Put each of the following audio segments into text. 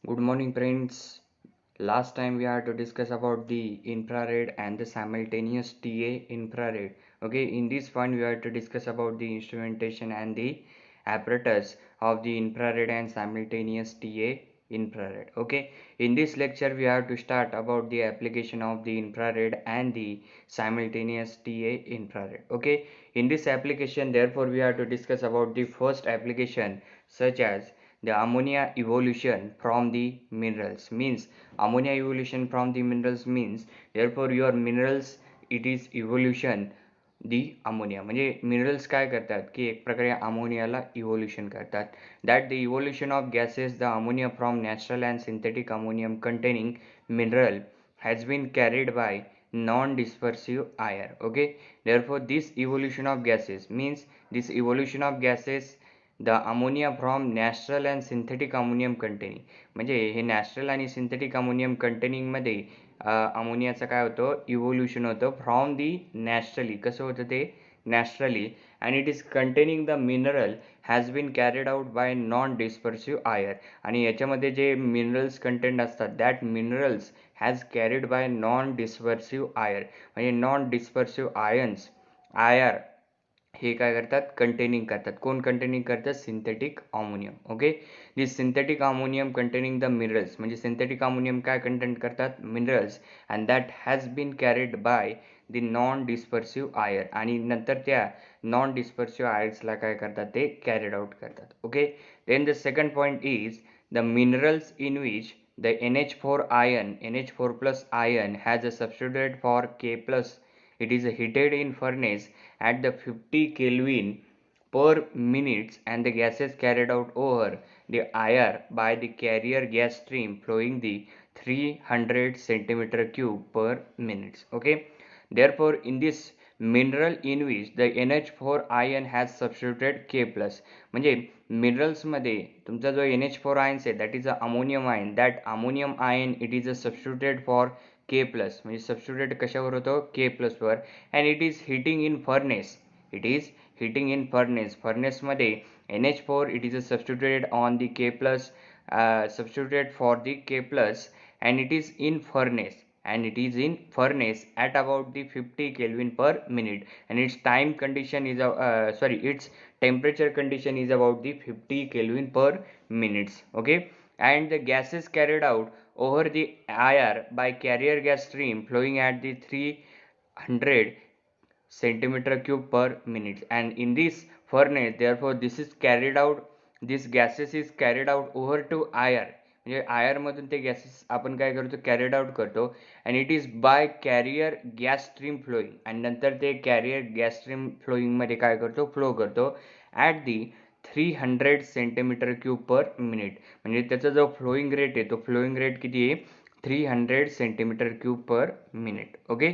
Good morning, friends. Last time we had to discuss about the infrared and the simultaneous TA infrared. Okay, in this one we had to discuss about the instrumentation and the apparatus of the infrared and simultaneous TA infrared. Okay, in this lecture we have to start about the application of the infrared and the simultaneous TA infrared. Okay, in this application, therefore, we have to discuss about the first application such as the ammonia evolution from the minerals means ammonia evolution from the minerals means therefore your minerals it is evolution the ammonia म्हणजे minerals काय करतात की एक प्रकारे अमोनियाला evolution करतात that the evolution of gases the ammonia from natural and synthetic ammonium containing mineral has been carried by non-dispersive air. Okay, therefore this evolution of gases means this evolution of gases the ammonia from natural and synthetic ammonium containing म्हणजे हे natural आणि synthetic ammonium containing मध्ये अमोनियाचं काय होतं evolution होतं from the naturally कसं होतं ते naturally and it is containing the mineral has been carried out by non dispersive air आणि याच्यामध्ये जे मिनरल्स कंटेंट असतात that minerals has carried by non dispersive air म्हणजे non dispersive ions आयर हे काय करतात कंटेनिंग करतात कोण कंटेनिंग करतात synthetic ammonium okay this synthetic ammonium containing the minerals म्हणजे सिंथेटिक अमोनियम काय कंटेंट करतात minerals and that has been carried by the non dispersive IR आणि नंतर त्या नॉन डिस्पर्सिव्ह आयर्सला काय करतात ते कॅरिड आउट करतात okay then the second point is the minerals in which the NH4 ion NH4 plus ion has a substitute for K plus it is heated in furnace at the 50 Kelvin per minute and the gases carried out over the air by the carrier gas stream flowing the 300 centimeter cube per minute. Okay, therefore in this mineral in which the NH4 ion has substituted K plus म्हणजे minerals मध्ये तुमचा जो NH4 ions आहे that is a ammonium ion that ammonium ion it is a substituted for K plus म्हणजे substituted कशावर होतो K plus वर and it is heating in furnace it is heating in furnace मध्ये NH4 it is substituted on the K plus substituted for the K plus and it is in furnace at about the 50 Kelvin per minute and its time condition is its temperature condition is about the 50 Kelvin per minutes. Okay, and the gases carried out over the air by carrier gas stream flowing at the 300 centimeter cube per minute and in this furnace therefore this gases is carried out over to air म्हणजे air मधून ते gases आपण काय करतो carried out करतो and it is by carrier gas stream flowing आणि नंतर ते carrier gas stream flowing मध्ये काय करतो flow करतो at the 300 centimeter cube per minute म्हणजे त्याचा जो flowing rate आहे तो flowing rate किती आहे 300 centimeter cube per minute. Okay,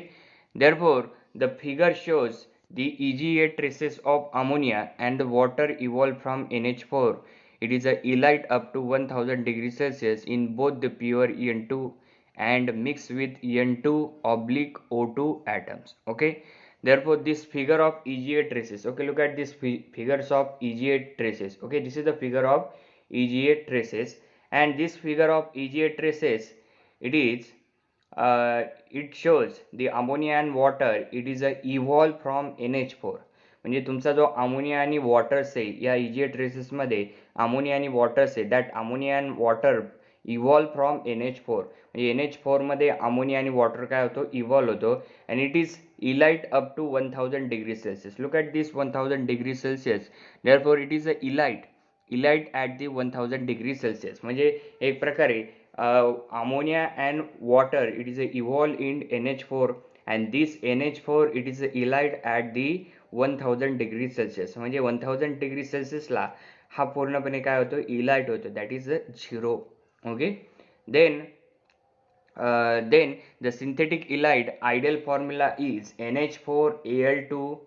therefore the figure shows the EGA traces of ammonia and the water evolved from NH4. It is a elite up to 1000 degrees Celsius in both the pure En2 and mixed with En2 oblique O2 atoms. Okay, therefore this figure of EGA traces. Okay, look at this figures of EGA traces. Okay, this is the figure of EGA traces and this figure of EGA traces it is it shows the ammonia and water it is a evolved from NH4 म्हणजे तुमचा जो ammonia आणि waters आहे या EGA traces मध्ये ammonia आणि waters आहे that ammonia and water evolve from NH4 म्हणजे NH4 मध्ये अमोनिया आणि वॉटर काय होतो इव्हॉल्व होतो and it is elite up to 1000 degree Celsius look at this 1000 degree Celsius therefore it is a elite at the 1000 degree Celsius म्हणजे एक प्रकारे ammonia and water it is evolved in NH4 and this NH4 it is elide at the 1000 degree Celsius म्हणजे 1000 degree Celsius ला हा पूर्णपणे काय होतो elite होतो that is 0. Okay, then the synthetic elide ideal formula is NH4Al2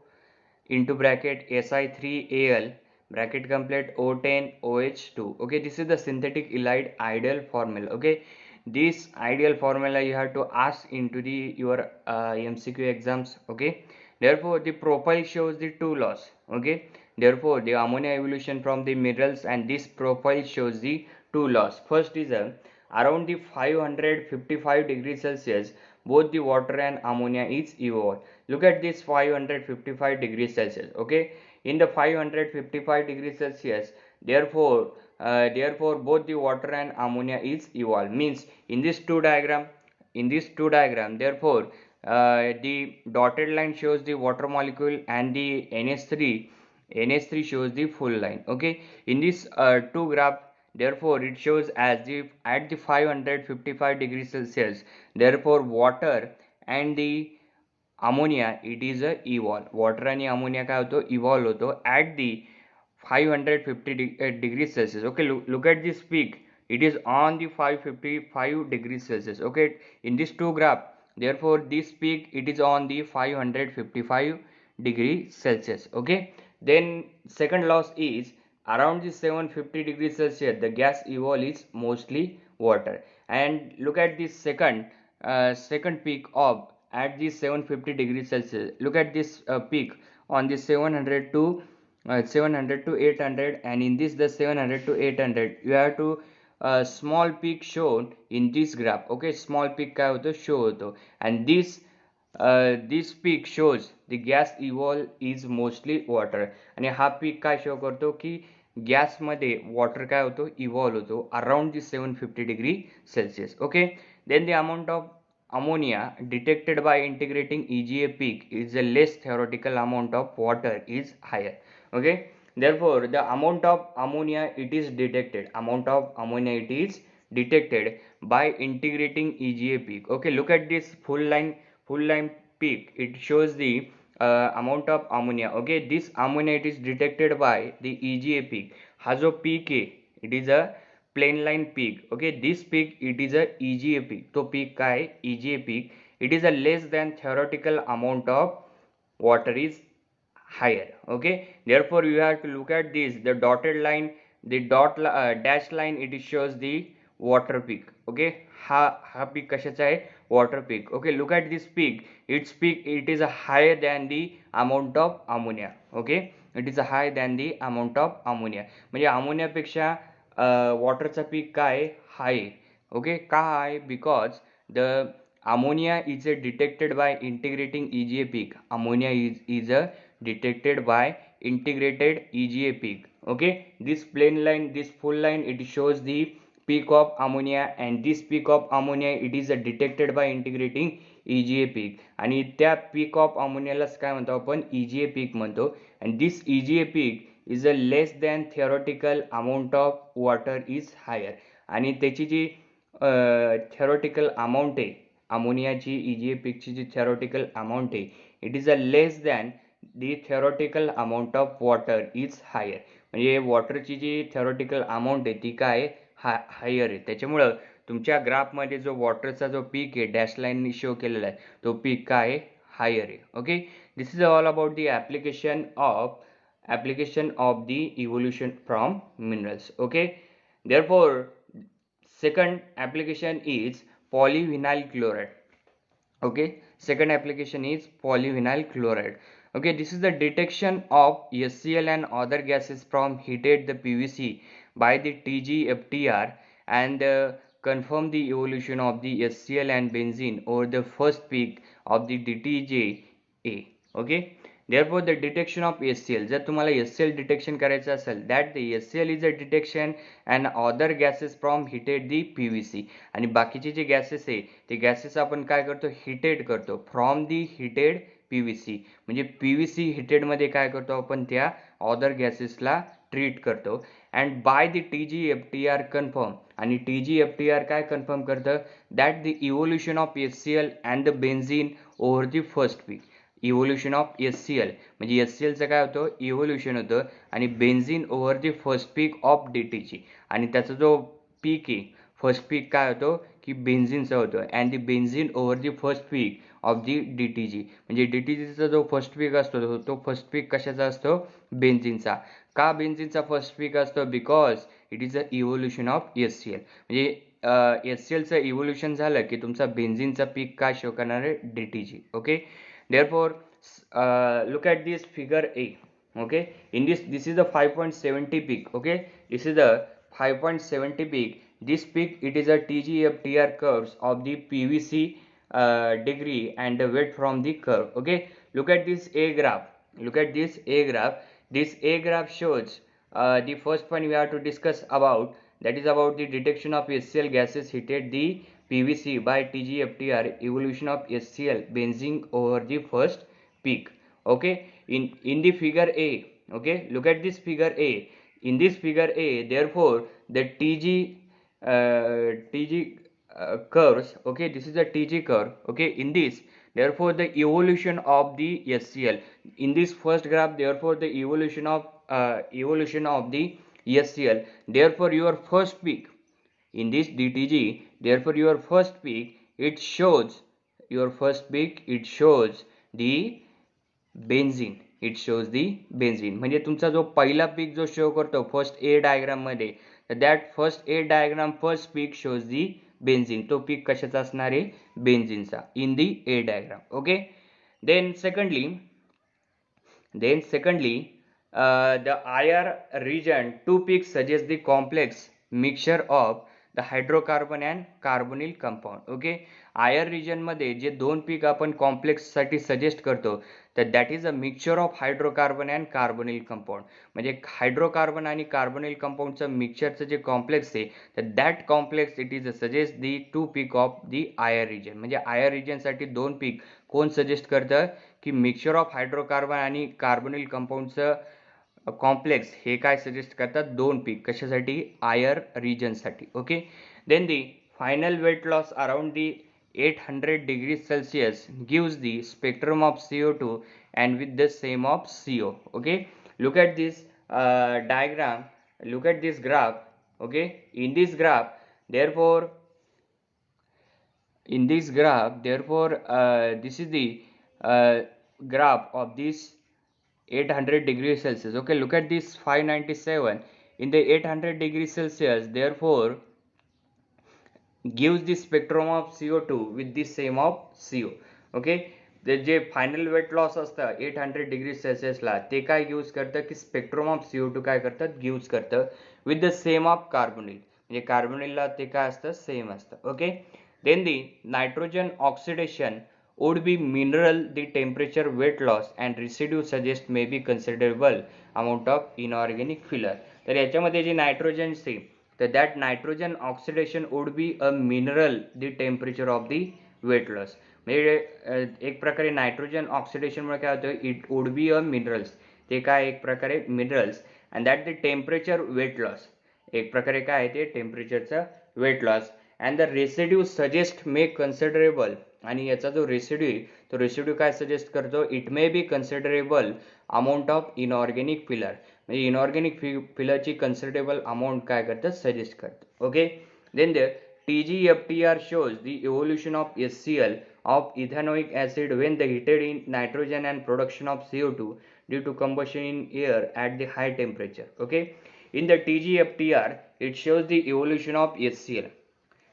into bracket Si3Al bracket complete O10 OH2. Okay, this is the synthetic elide ideal formula. Okay, this ideal formula you have to ask into the your MCQ exams. Okay, therefore the profile shows the two laws. Okay, therefore the ammonia evolution from the minerals and this profile shows the two laws. First is around the 555 degrees Celsius, both the water and ammonia is evolved. Look at this 555 degrees Celsius. Okay, in the 555 degrees Celsius, therefore both the water and ammonia is evolved. Means in this two diagram, therefore the dotted line shows the water molecule and the NH3 shows the full line. Okay, in this two graph, therefore it shows as if at the 555 degrees Celsius, therefore water and the ammonia it is a evolve. Water आणि ammonia काय होतो evolve होतो at the 550 degrees Celsius. Okay, look at this peak. It is on the 555 degrees Celsius. Okay, in this two graph, therefore this peak it is on the 555 degrees Celsius. Okay, then second loss is around the 750 degrees Celsius the gas evolve is mostly water. And look at this second peak of at the 750 degrees Celsius. Look at this peak on the 700 to 800, and in this the 700 to 800 you have to small peak shown in this graph. Okay, small peak काय होतो show होतो, and this peak shows the gas evolve is mostly water. आणि हा peak काय show करतो की gas मध्ये water काय होतो इव्हॉल्व होतो around the 750 degree Celsius. Okay, then the amount of ammonia detected by integrating EGA peak is a less, theoretical amount of water is higher. Okay, therefore the amount of ammonia it is detected by integrating EGA peak. Okay, look at this full line peak. It shows the amount of ammonia. Okay, this ammonia it is detected by the EGA peak. हा जो peak आहे it is a plain line peak. Okay, this peak it is a EGA peak. तो peak काय आहे EGA peak. It is a less than theoretical amount of water is higher. Okay, therefore you have to look at this, the dotted line, the dash line it shows the water peak. Okay, ha peak कशाचा आहे water peak. Okay, look at this peak, its peak it is higher than the amount of ammonia. Okay, it is higher than the amount of ammonia. म्हणजे ammonia पेक्षा वॉटरचा peak काय हाय. Okay, का हाय because the ammonia is detected by integrating EGA peak. Ammonia is detected by integrated EGA peak. Okay, this plain line, this full line it shows the peak of ammonia, and this peak of ammonia it is detected by integrating EGA peak. आणि त्या peak of ammonia लाच काय म्हणतो आपण EGA peak म्हणतो. and this EGA peak is a less than theoretical amount of water is higher. आणि त्याची जी theoretical amount आहे अमोनियाची EGA peak ची जी theoretical amount आहे it is a less than the theoretical amount of water is higher. म्हणजे वॉटरची जी theoretical amount आहे ती काय higher आहे. त्याच्यामुळं तुमच्या ग्राफ मध्ये जो वॉटरचा जो पीक आहे डॅश लाईन शो केलेला आहे तो पीक काय हायर आहे. Okay, this is all about the application of the evolution from minerals. Okay, therefore second application is polyvinyl chloride. Okay, second application is polyvinyl chloride. Okay, this is the detection of HCl and other gases from heated the PVC by the TGFTR, and confirm the evolution of the HCl and benzene over the first peak of the DTJ. Okay, therefore the detection of HCl, जर तुम्हाला HCl detection करायचं असेल that the HCl is a detection and other gases from heated the PVC. आणि बाकीचे जे gases आहे ते gases आपण काय करतो हिटेड करतो फ्रॉम दी हिटेड PVC. म्हणजे PVC हिटेड मध्ये काय करतो आपण त्या अदर गॅसेसला ट्रीट करतो. And by the TGFTR confirm, आणि TGFTR काय कन्फर्म करतं that the evolution of HCl and the benzene over the first peak. Evolution of HCl म्हणजे HClचं काय होतं इव्होल्युशन होतं आणि benzene over the first peak of DTG. आणि त्याचा जो पीक आहे फर्स्ट पीक काय होतो की बेन्झीनचा होतो and the benzene over the first peak of the DTG. म्हणजे DTGचा जो फर्स्ट पीक असतो तो फर्स्ट पीक कशाचा असतो बेन्झीनचा. का बेन्झीनचा फर्स्ट पीक असतो because it is a evolution of HCl. म्हणजे HClचं इव्होल्युशन झालं की तुमचा बेन्झीनचा पीक काय शो करणार आहे DTG. Okay, therefore look at this figure A. Okay, in this is the 5.70 peak. Okay, this is the 5.70 peak. This peak, it is a TGFTR curves of the PVC degree and the weight from the curve. Okay, look at this A graph. Look at this A graph. This A graph shows the first point we have to discuss about, that is about the detection of HCl gases heated the PVC by TGFTR, evolution of HCl benzene over the first peak. Okay, in the figure A. Okay, look at this figure A. In this figure A, therefore the TG curves. Okay, this is a TG curve. Okay, in this, therefore the evolution of the HCl in this first graph, therefore the evolution of the HCl, therefore your first peak in this DTG, therefore your first peak, it shows the benzene. It shows the benzene. म्हणजे तुमचा जो पहिला peak जो show करतो first A diagram मध्ये, तर that first A diagram first peak shows the benzene. तो peak कशाचा असणार आहे? बेन्झीनचा in the A diagram. Okay, then secondly the IR region 2 peaks suggest the complex mixture of the hydrocarbon and carbonyl compound. Okay, IR region मध्ये जे दोन peak आपण complex साठी suggest करतो, तर that is a mixture of hydrocarbon and carbonyl compound. म्हणजे hydrocarbon आणि carbonyl कंपाऊंडचं मिक्सचरचं जे कॉम्प्लेक्स आहे, तर that complex it is suggest the 2 peak of the IR region. म्हणजे आयर रिजन साठी दोन पीक कोण सजेस्ट करतं की मिक्सचर ऑफ हायड्रोकार्बन आणि कार्बोनिल कंपाऊंडचं कॉम्प्लेक्स हे काय सजेस्ट करतात? दोन पीक. कशासाठी? आयर रिजन साठी. Okay, then the final weight loss around the 800 degrees Celsius gives the spectrum of CO2 and with the same of CO. Okay, look at this diagram, look at this graph. Okay, in this graph, therefore this is the graph of this 800 degrees Celsius. Okay, look at this 597 in the 800 degrees Celsius, therefore gives the spectrum of CO2 with the same of CO. Okay, ते जे final weight loss असतं 800 degree सेल्सिअसला, ते काय use करतं की spectrum of CO2 काय करतं? Use करतं with the same of carbonyl. म्हणजे कार्बोनिलला ते काय असतं? सेम असतं. Okay, then the nitrogen oxidation would be mineral the temperature weight loss and residue suggest may be considerable amount of inorganic filler. तर याच्यामध्ये जे नायट्रोजन चे, तर दॅट nitrogen oxidation would be a mineral the temperature of the weight loss. म्हणजे एक प्रकारे nitrogen ऑक्सिडेशनमुळे काय होतं? It would be a minerals. ते काय एक प्रकारे minerals and that the temperature weight loss. एक प्रकारे काय आहे ते? टेम्परेचरचं weight loss and the residue suggest may considerable. आणि याचा जो रेसिड्यू आहे, तो रेसिड्यू काय सजेस्ट करतो? It may be considerable amount of inorganic filler. म्हणजे इनऑर्गॅनिक फिलरची कन्सिडरेबल अमाऊंट काय करतं? सजेस्ट करतं. Okay, then the TGFTR shows the evolution of HCl of ethanoic acid when the heated in nitrogen and production of CO2 due to combustion in air at the high temperature. Okay, in the TGFTR it shows the evolution of HCl.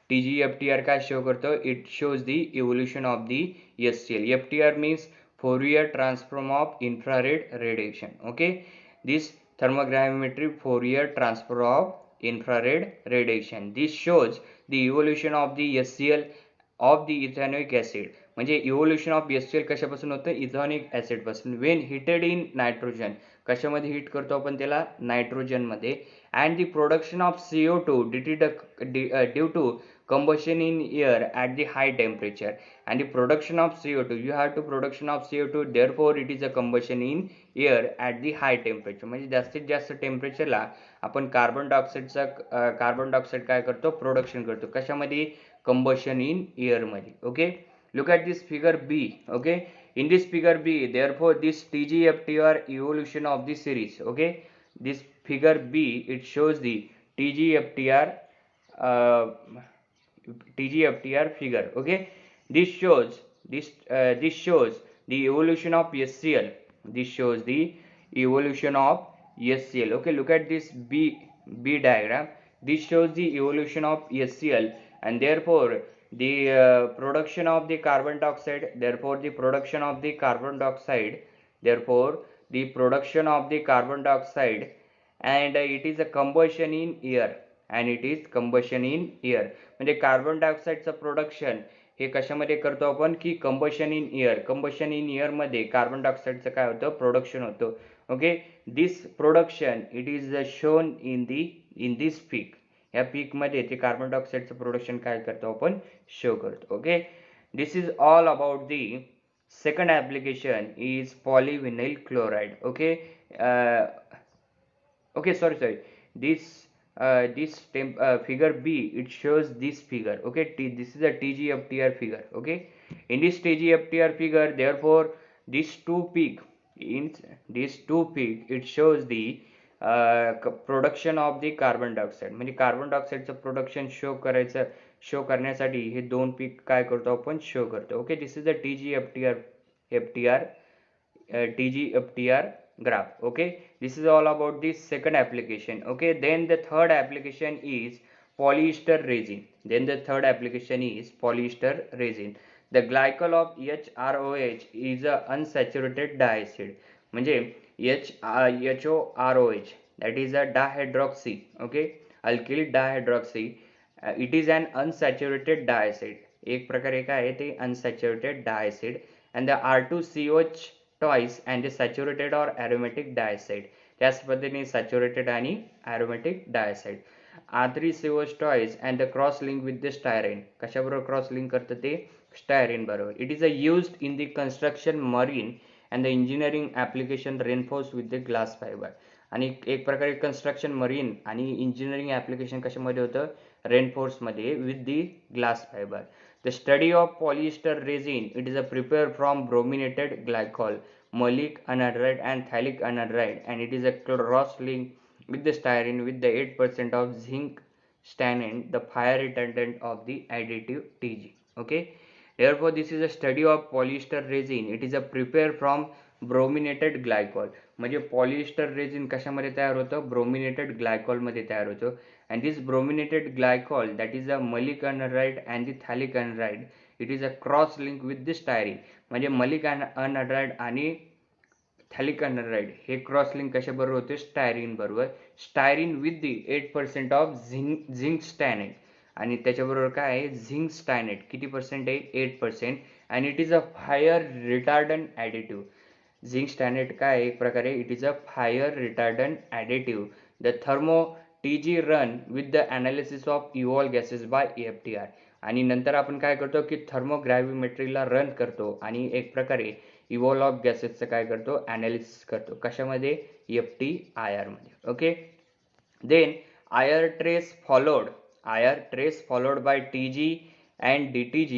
TGFTR काय show करतो? It shows the evolution of the HCl. FTR means Fourier transform of infrared radiation. Okay, this thermogravimetric Fourier transform of infrared radiation. This shows the evolution of the HCl of the ethanoic acid. म्हणजे evolution of HCl कशापासून होतं? Ethanoic acid पासून. When heated in nitrogen, कशामध्ये heat करतो आपण त्याला? Nitrogen मध्ये. And the production of CO2 due to combustion in air at the high temperature. And the production of CO2, you have to production of CO2, therefore it is a combustion in air at the high temperature. म्हणजे जास्तीत जास्त टेम्परेचरला आपण carbon dioxide काय करतो? Production करतो. कशामध्ये? Combustion in air मध्ये. Okay, look at this figure B. Okay, in this figure B, therefore this TGFTR evolution of the series. Okay, this figure B, it shows the TGFTR figure. Okay, this shows the evolution of HCl. This shows the evolution of HCl. Okay, look at this B diagram. This shows the evolution of HCl and therefore the production of the carbon dioxide. Therefore the production of the carbon dioxide. And it is a combustion in air. and it is combustion in air. म्हणजे carbon डायऑक्साईडचं production हे कशामध्ये करतो आपण की combustion in air. Combustion in air मध्ये carbon डायऑक्साईडचं काय होतं production होतं. Okay, this production it is shown in this peak. या पीक मध्ये ते कार्बन डायऑक्साईडचं प्रोडक्शन काय करतो आपण शो करतो. Okay, this is all about the second application is polyvinyl chloride. Okay, sorry, this figure B, it shows this figure. Okay, this is a TGFTR figure. Okay, in this TGFTR figure, therefore these two peak, it shows the production of the carbon dioxide. म्हणजे carbon डायऑक्साईडचं production show करण्यासाठी हे दोन peak काय करतो आपण show करतो. Okay, this is the TGFTR graph. Okay, this is all about the second application. Okay, then the third application is polyester resin. The glycol of HROH is a unsaturated diacid. म्हणजे HOROH, that is a dihydroxy. Okay, alkyl dihydroxy. It is an unsaturated diacid. एक प्रकारे काय आहे ते unsaturated diacid. And the R2COH twice and the saturated or aromatic diacid. त्याच पद्धतीने saturated आणि aromatic diacid. R3COH twice and the cross link with the styrene. कशाबरोबर cross link करतं ते styrene बरोबर. It is used in the construction, marine and the engineering application reinforced with the glass fiber. आणि एक प्रकारे construction, marine आणि engineering application कशामध्ये होतं reinforced मध्ये with the glass fiber. The study of polyester resin, it is prepared from brominated glycol, malic anhydride and phthalic anhydride, and it is a cross-link with the styrene with the 8% of zinc stannate, the fire retardant of the additive Tg. Okay, therefore this is a study of polyester resin. It is prepared from brominated glycol. म्हणजे polyester resin कशामध्ये तयार होतं brominated glycol मध्ये तयार होतं. and this brominated glycol, that is a malic anhydride and the phthalic anhydride, it is a cross link with the styrene. म्हणजे malic anhydride आणि phthalic anhydride हे क्रॉस लिंक कशा बरोबर होते स्टायरीन बरोबर. Styrene with the 8% of zinc stannate आणि त्याच्याबरोबर काय आहे झिंक स्टॅनेट किती पर्सेंट आहे 8%. and it is a fire retardant additive. Zinc stannate काय एक प्रकारे it is a fire retardant additive. The thermo TG run with the analysis of evolved gases by EFTR. आणि नंतर आपण काय करतो की थर्मोग्रॅव्हिमेट्रीला रन करतो आणि एक प्रकारे इव्हॉल ऑफ गॅसेसचं काय करतो अनालिसिस करतो कशामध्ये EFTIR मध्ये. Okay, then IR trace followed by TG and DTG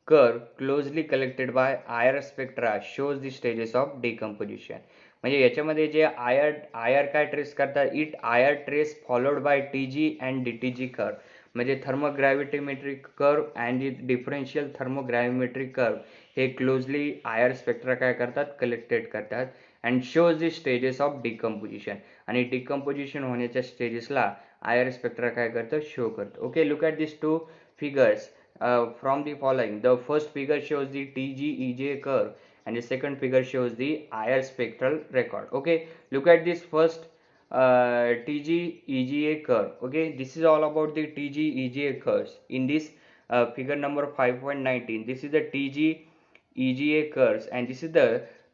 curve closely collected by IR spectra shows the stages of decomposition. म्हणजे याच्यामध्ये जे IR काय ट्रेस करतात it IR trace followed by TG and DTG curve. म्हणजे thermogravimetric curve and differential thermogravimetric curve हे closely IR spectra काय करतात collected करतात and shows the stages of decomposition. आणि डिकम्पोजिशन होण्याच्या स्टेजेसला IR स्पेक्ट्रा काय करतं शो करतो. Okay, look at this two figures from the following. The first figure shows the TG-EGA curve and the second figure shows the IR spectral record. Okay, look at this first TG-EGA curve. Okay, this is all about the TG-EGA curves. In this figure number 5.19, this is the TG-EGA curves and this is the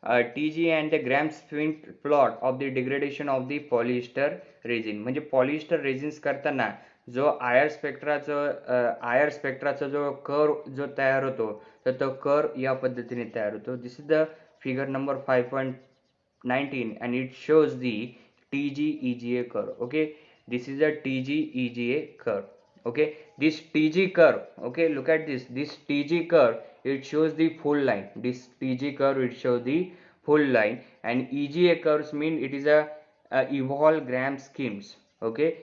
TG and the Gram-Schmidt plot of the degradation of the polyester resin. म्हणजे polyester resins करताना जो IR स्पेक्ट्राचा जो curve जो तयार होतो तर तो curve या पद्धतीने तयार होतो. This is the figure number 5.19 and it shows the TG-EGA curve. Okay, this is a TG-EGA curve. Okay, this TG curve, okay, look at this TG curve, it shows the full line. This TG curve it shows the full line and EGA curves mean it is a evolve gram schemes. Okay,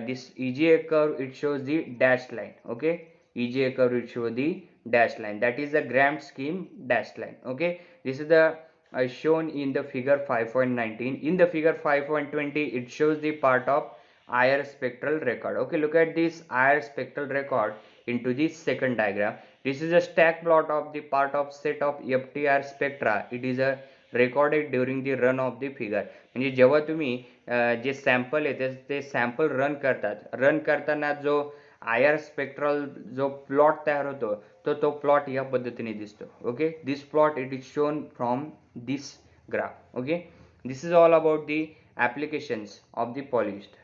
this EGA curve it shows the dashed line. Okay, EGA curve it shows the dashed line, that is the gram scheme dashed line. Okay, this is the shown in the figure 5.19. in the figure 5.20 it shows the part of IR spectral record. Okay, look at this IR spectral record into the second diagram. This is a stack plot of the part of set of EFTR spectra. It is a recorded during the run of the figure. म्हणजे जेव्हा तुम्ही जे sample आहे ते sample run करताना जो IR spectral जो plot तयार होतो तो प्लॉट या पद्धतीने दिसतो. Okay, this plot it is shown from this graph. Okay, this is all about the applications of the polyester.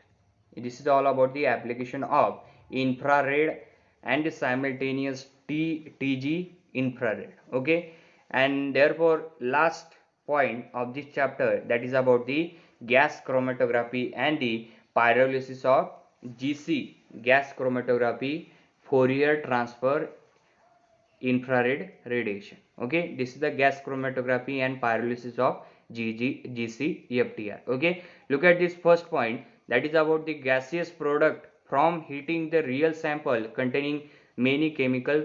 This is all about the application of infrared and simultaneous TG infrared. Okay, and therefore last point of this chapter, that is about the gas chromatography and the pyrolysis of GC, gas chromatography, Fourier transfer infrared radiation. Okay, this is the gas chromatography and pyrolysis of GC-FTR. Okay, look at this first point, that is about the gaseous product from heating the real sample containing many chemical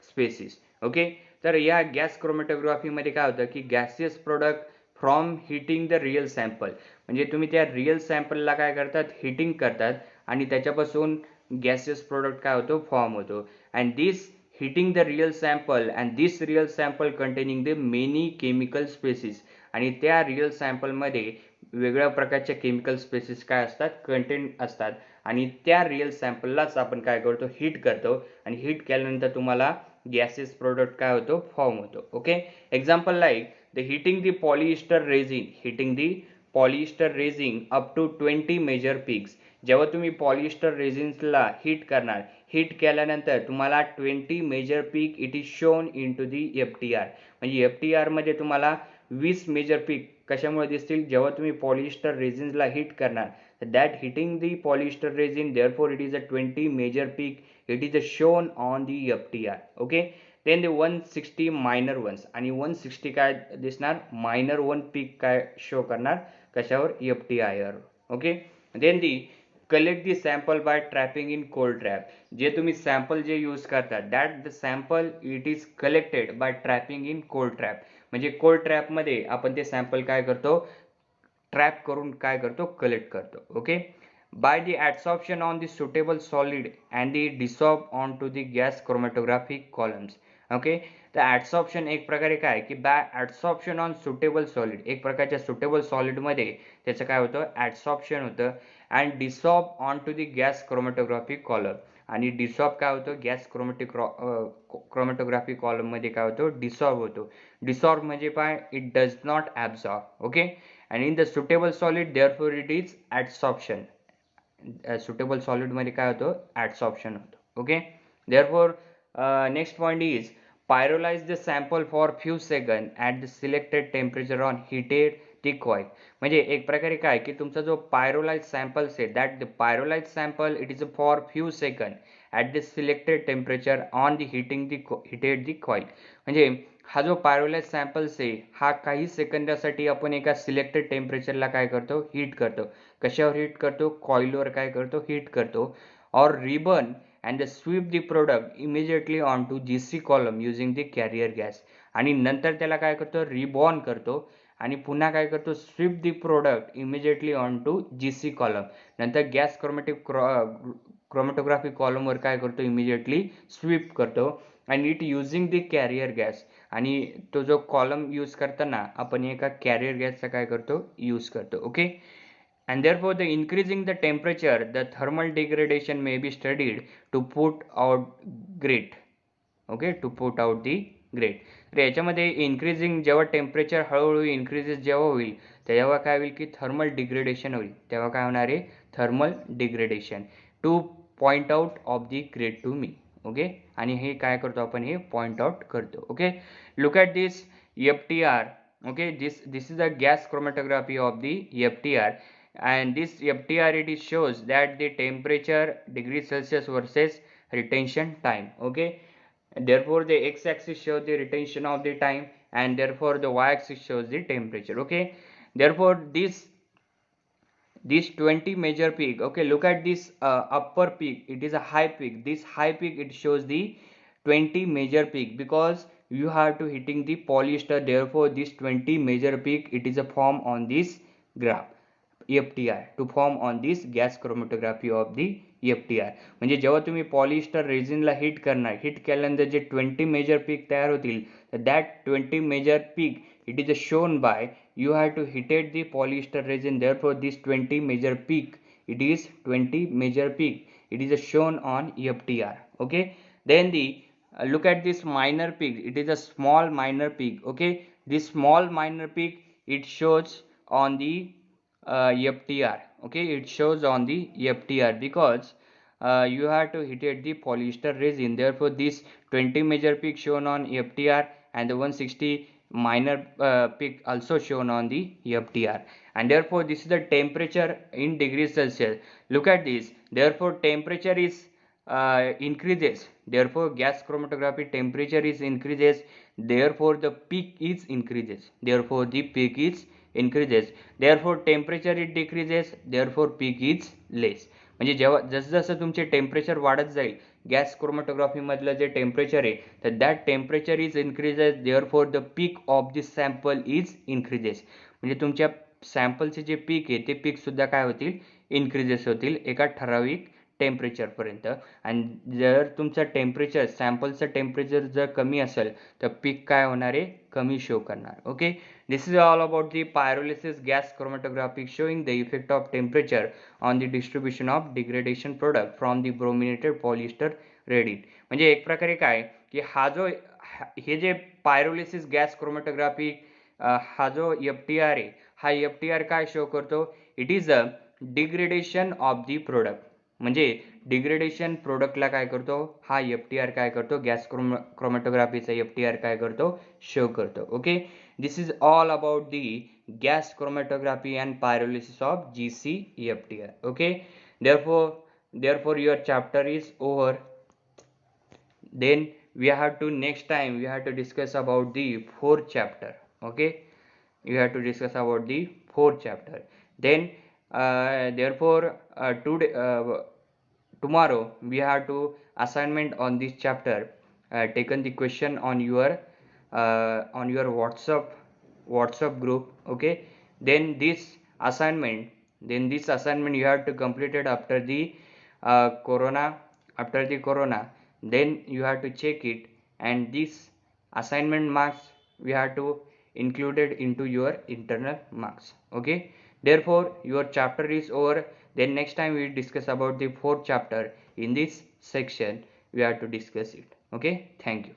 species. Okay, तर या gas chromatography मध्ये काय होतं की gaseous product from heating the real sample, म्हणजे तुम्ही त्या real सॅम्पलला काय करतात, हिटिंग करतात आणि त्याच्यापासून गॅसियस प्रोडक्ट काय होतो, फॉर्म होतो. And this heating the real sample and this real sample containing the many chemical species, आणि त्या रिअल सॅम्पलमध्ये वेगळ्या प्रकारच्या केमिकल स्पेसिस काय असतात, कंटेंट असतात, आणि त्या रिअल सॅम्पललाच आपण काय करतो, हिट करतो, आणि हिट केल्यानंतर तुम्हाला गॅसेस प्रोडक्ट काय होतो, फॉर्म होतो. Okay, example like the heating the polyester resin, heating the polyester resin up to 20 major peaks. जेव्हा तुम्ही पॉलिएस्टर रेझिन्सला हिट करणार, हिट केल्यानंतर तुम्हाला 20 major peak it is shown in to the FTR, म्हणजे FTR मध्ये तुम्हाला 20 मेजर पीक कशामुळे दिसतील, जेव्हा तुम्ही पॉलिएस्टर रेझिन्सला हिट करणार, that hitting the polyester resin, therefore it is a 20 major peak, it is shown on the FTR. Okay, then the 160 minor ones, आणि 160 काय दिसणार, minor one peak काय शो करणार कशावर, FTR. Okay, then the collect the sample by trapping in cold trap, जे तुम्ही sample जे use करतात, that the sample it is collected by trapping in cold trap, म्हणजे cold trap मध्ये आपण ते sample काय करतो, ट्रॅप करून काय करतो, कलेक्ट करतो. Okay, by the adsorption on the suitable solid and the desorb on to the gas chromatographic columns. Okay, तर ऍडसॉर्प्शन एक प्रकारे काय की by adsorption on suitable solid, एक प्रकारच्या सुटेबल सॉलिड मध्ये त्याचं काय होतं, ऍडसॉर्प्शन होतं, and desorb on to the gas chromatographic column, आणि डिसॉर्ब काय होतं, गॅस क्रोमॅटोग्राफी कॉलम मध्ये काय होतं, डिसॉर्ब होतो. डिसॉर्ब म्हणजे काय, it does not absorb. Okay, and in the suitable solid therefore it is adsorption. Suitable solid मध्ये काय होतं, adsorption होतं. Okay, therefore next point is pyrolyze the sample for few seconds at the selected temperature on heated the coil. म्हणजे एक प्रकारे काय की तुमचा जो pyrolyzed sample आहे, that the pyrolyzed sample it is for few seconds at the selected temperature on the heated the coil. म्हणजे हा जो पायरोलाइज सॅम्पल्स आहे हा काही सेकंदासाठी आपण एका सिलेक्टेड टेम्परेचरला काय करतो, हीट करतो. कशावर हीट करतो, कॉइलवर काय करतो, हीट करतो. और ribbon and sweep the product immediately on to GC column using the carrier gas, आणि नंतर त्याला काय करतो, रिबॉर्न करतो, आणि पुन्हा काय करतो, sweep the product immediately on to GC column, नंतर गॅस क्रोमॅटोग्राफी कॉलमवर काय करतो, इमिजिएटली स्वीप करतो, आणि it using the carrier gas, आणि तो जो कॉलम यूज करताना आपण एका कॅरियर गॅसचा काय करतो, यूज करतो. Okay, and therefore the increasing the temperature the thermal degradation may be studied to put out grit. Okay, to put out the grit. तर याच्यामध्ये इन्क्रीजिंग जेव्हा टेम्परेचर हळूहळू इन्क्रीजेस जेव्हा होईल तेव्हा काय होईल की थर्मल डिग्रेडेशन होईल, तेव्हा काय होणार आहे, thermal degradation to point out of the grade to me. Okay, आणि हे काय करतो आपण, हे पॉइंट आउट करतो. Okay, look at this FTR. Okay, this is the gas chromatography of the FTR, and this FTR it shows that the temperature degree Celsius versus retention time. Okay, therefore the x-axis shows the retention of the time, and therefore the y-axis shows the temperature. Okay, therefore this 20 major peak. Okay, look at this upper peak, it is a high peak. This high peak it shows the 20 major peak because you have to hitting the polyester, therefore this 20 major peak it is a form on this graph FTR to form on this gas chromatography of the FTR. म्हणजे जेव्हा तुम्ही पॉलिएस्टर रेझिनला heat करणार, heat केल्यानंतर जे 20 major peak तयार होतील, that 20 major peak it is shown by you have to hit at the polyester resin. Therefore this 20 major peak, it is 20 major peak, it is shown on FTR. Okay, then the look at this minor peak, it is a small minor peak. Okay, this small minor peak, it shows on the FTR. Okay, it shows on the FTR because you have to hit at the polyester resin. Therefore this 20 major peak shown on FTR and the 160 minor peak also shown on the FTR, and therefore this is the temperature in degrees Celsius. Look at this, therefore temperature is increases, therefore gas chromatography temperature is increases, therefore the peak is increases, therefore the peak is increases, therefore temperature it decreases, therefore peak is less. म्हणजे जेव्हा जसं जसं तुमचे temperature वाढत जाईल gas chromatography मधलं जे temperature आहे तर that temperature is increases, therefore the peak of this sample is increases. म्हणजे तुमच्या सॅम्पलचे जे पीक आहे ते पीक सुद्धा काय होतील, इन्क्रीजेस होतील एका ठराविक टेम्परेचर पर्यंत. आणि जर तुमचं टेम्परेचर सॅम्पलचं टेम्परेचर जर कमी असेल तर पीक काय होणार आहे, कमी शो करणार. Okay, this is all about the pyrolysis gas chromatography showing the effect of temperature on the distribution of degradation product from the brominated polyester resin. म्हणजे एक प्रकारे काय की हा जो हे जे पायरोलिसिस गॅस क्रोमॅटोग्राफी हा जो FTR आहे हा FTR काय शो करतो, it is a degradation of the product. म्हणजे डिग्रेडेशन प्रोडक्टला काय करतो हा FTR काय करतो, गॅस क्रोमॅटोग्राफीचा FTR काय करतो, शो करतो. Okay, this is all about the gas chromatography and pyrolysis of GC-FTR. Okay, therefore your chapter is over. Then we have to next time we have to discuss about the fourth chapter. Okay, you have to discuss about the fourth chapter. Then therefore tomorrow we have to assignment on this chapter, taken the question on your WhatsApp group. Okay, then this assignment you have to complete it after the corona, then you have to check it, and this assignment marks we have to include it into your internal marks. Okay, therefore your chapter is over. Then next time we discuss about the fourth chapter. In this section we have to discuss it. Okay, thank you.